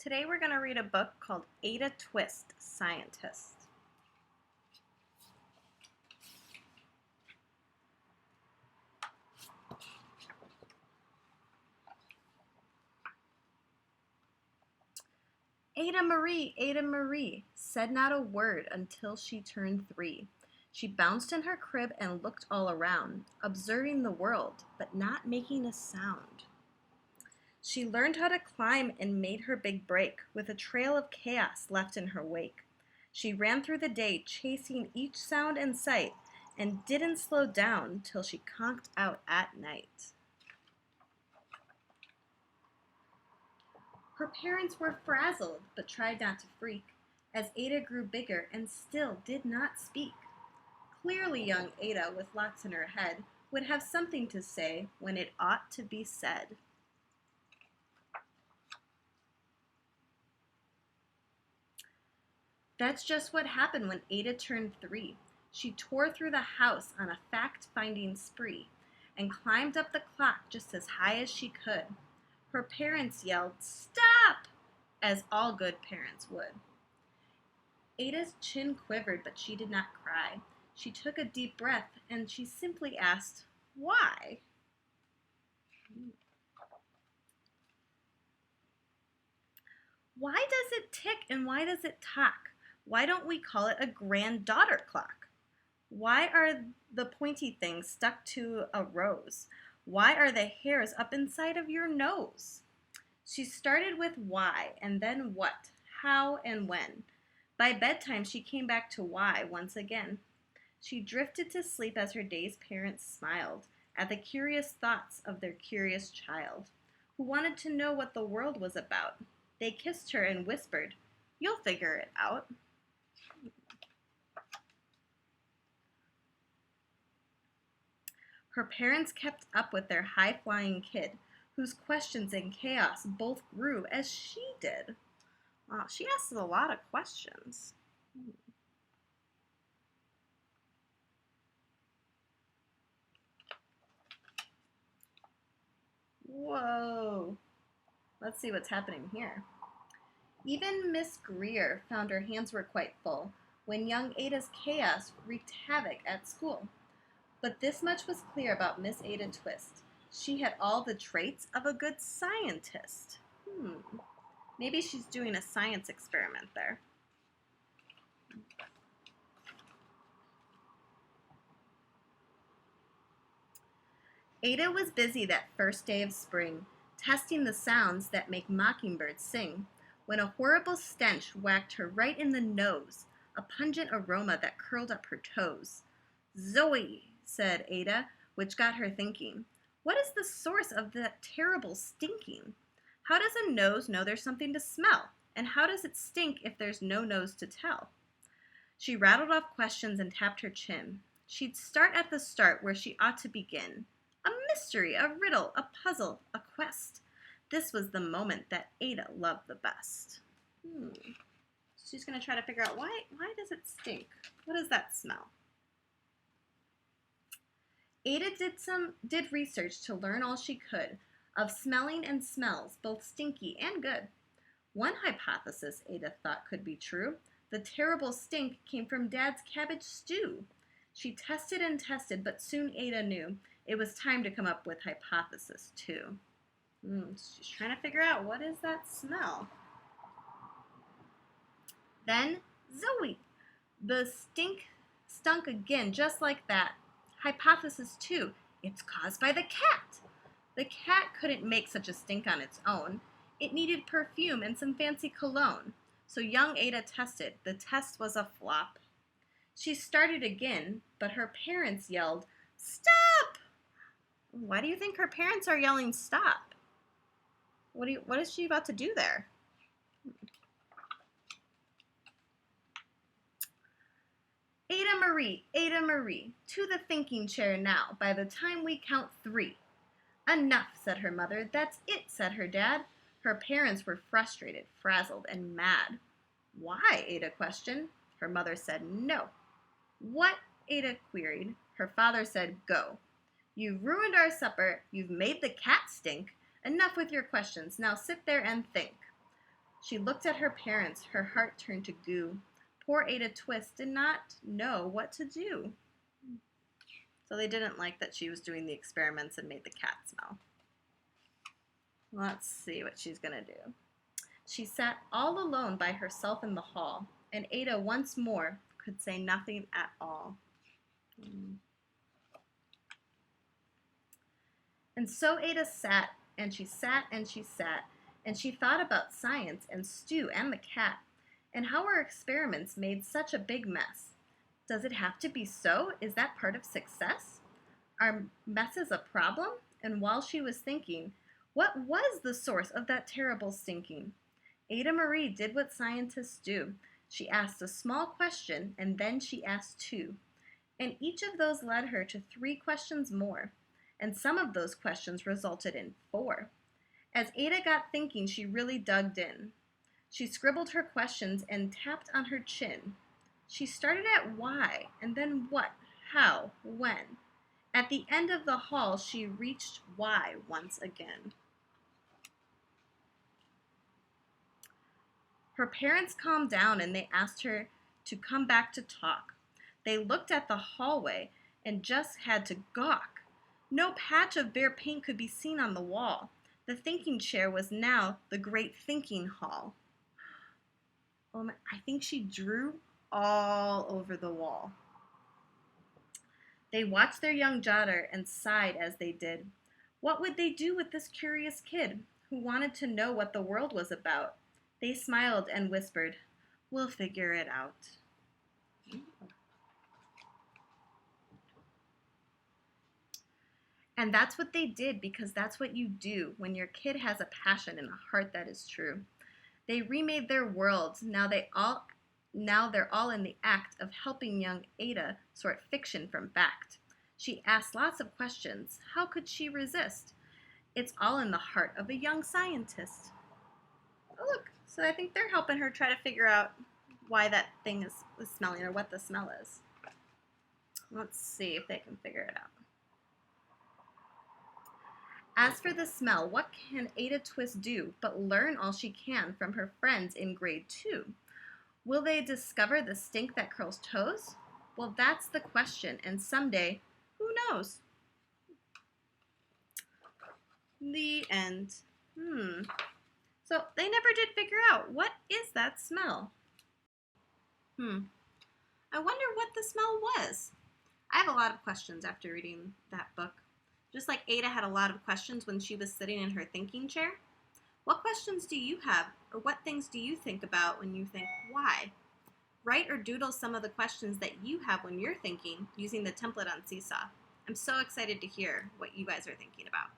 Today we're going to read a book called Ada Twist, Scientist. Ada Marie, said not a word until she turned 3. She bounced in her crib and looked all around, observing the world, but not making a sound. She learned how to climb and made her big break, with a trail of chaos left in her wake. She ran through the day, chasing each sound and sight, and didn't slow down till she conked out at night. Her parents were frazzled, but tried not to freak, as Ada grew bigger and still did not speak. Clearly young Ada, with lots in her head, would have something to say when it ought to be said. That's just what happened when Ada turned 3. She tore through the house on a fact-finding spree and climbed up the clock just as high as she could. Her parents yelled, "Stop!" as all good parents would. Ada's chin quivered, but she did not cry. She took a deep breath and she simply asked, "Why?" Why does it tick and why does it talk? Why don't we call it a granddaughter clock? Why are the pointy things stuck to a rose? Why are the hairs up inside of your nose? She started with why, and then what, how, and when. By bedtime, she came back to why once again. She drifted to sleep as her day's parents smiled at the curious thoughts of their curious child, who wanted to know what the world was about. They kissed her and whispered, "You'll figure it out." Her parents kept up with their high-flying kid, whose questions and chaos both grew as she did. Wow, she asked a lot of questions. Whoa. Let's see what's happening here. Even Miss Greer found her hands were quite full when young Ada's chaos wreaked havoc at school. But this much was clear about Miss Ada Twist. She had all the traits of a good scientist. Maybe she's doing a science experiment there. Ada was busy that first day of spring, testing the sounds that make mockingbirds sing, when a horrible stench whacked her right in the nose, a pungent aroma that curled up her toes. "Zoe," said Ada, which got her thinking. What is the source of that terrible stinking? How does a nose know there's something to smell? And how does it stink if there's no nose to tell? She rattled off questions and tapped her chin. She'd start at the start where she ought to begin. A mystery, a riddle, a puzzle, a quest. This was the moment that Ada loved the best. She's going to try to figure out why does it stink? What does that smell? Ada did research to learn all she could of smelling and smells, both stinky and good. One hypothesis Ada thought could be true. The terrible stink came from Dad's cabbage stew. She tested and tested, but soon Ada knew it was time to come up with hypothesis 2. She's trying to figure out what is that smell. Then Zoe. The stink stunk again, just like that. Hypothesis 2, it's caused by the cat. The cat couldn't make such a stink on its own. It needed perfume and some fancy cologne. So young Ada tested. The test was a flop. She started again, but her parents yelled, "Stop!" Why do you think her parents are yelling stop? What is she about to do there? Ada Marie, to the thinking chair now, by the time we count 3. "Enough," said her mother. "That's it," said her dad. Her parents were frustrated, frazzled, and mad. "Why?" Ada questioned. Her mother said no. "What?" Ada queried. Her father said, "Go. You've ruined our supper. You've made the cat stink. Enough with your questions. Now sit there and think." She looked at her parents, her heart turned to goo. Poor Ada Twist did not know what to do. So they didn't like that she was doing the experiments and made the cat smell. Let's see what she's going to do. She sat all alone by herself in the hall, and Ada once more could say nothing at all. And so Ada sat, and she sat, and she sat, and she thought about science and Stu and the cat, and how her experiments made such a big mess. Does it have to be so? Is that part of success? Are messes a problem? And while she was thinking, what was the source of that terrible stinking? Ada Marie did what scientists do. She asked a small question, and then she asked two. And each of those led her to 3 questions more. And some of those questions resulted in 4. As Ada got thinking, she really dug in. She scribbled her questions and tapped on her chin. She started at why, and then what, how, when. At the end of the hall, she reached why once again. Her parents calmed down and they asked her to come back to talk. They looked at the hallway and just had to gawk. No patch of bare paint could be seen on the wall. The thinking chair was now the great thinking hall. I think she drew all over the wall. They watched their young daughter and sighed as they did. What would they do with this curious kid who wanted to know what the world was about? They smiled and whispered, "We'll figure it out." And that's what they did, because that's what you do when your kid has a passion and a heart that is true. They remade their world. Now they're all in the act of helping young Ada sort fiction from fact. She asked lots of questions. How could she resist? It's all in the heart of a young scientist. Oh, look. So I think they're helping her try to figure out why that thing is smelling, or what the smell is. Let's see if they can figure it out. As for the smell, what can Ada Twist do but learn all she can from her friends in grade 2? Will they discover the stink that curls toes? Well, that's the question, and someday, who knows? The end. So they never did figure out, what is that smell? I wonder what the smell was. I have a lot of questions after reading that book. Just like Ada had a lot of questions when she was sitting in her thinking chair. What questions do you have, or what things do you think about when you think, why? Write or doodle some of the questions that you have when you're thinking using the template on Seesaw. I'm so excited to hear what you guys are thinking about.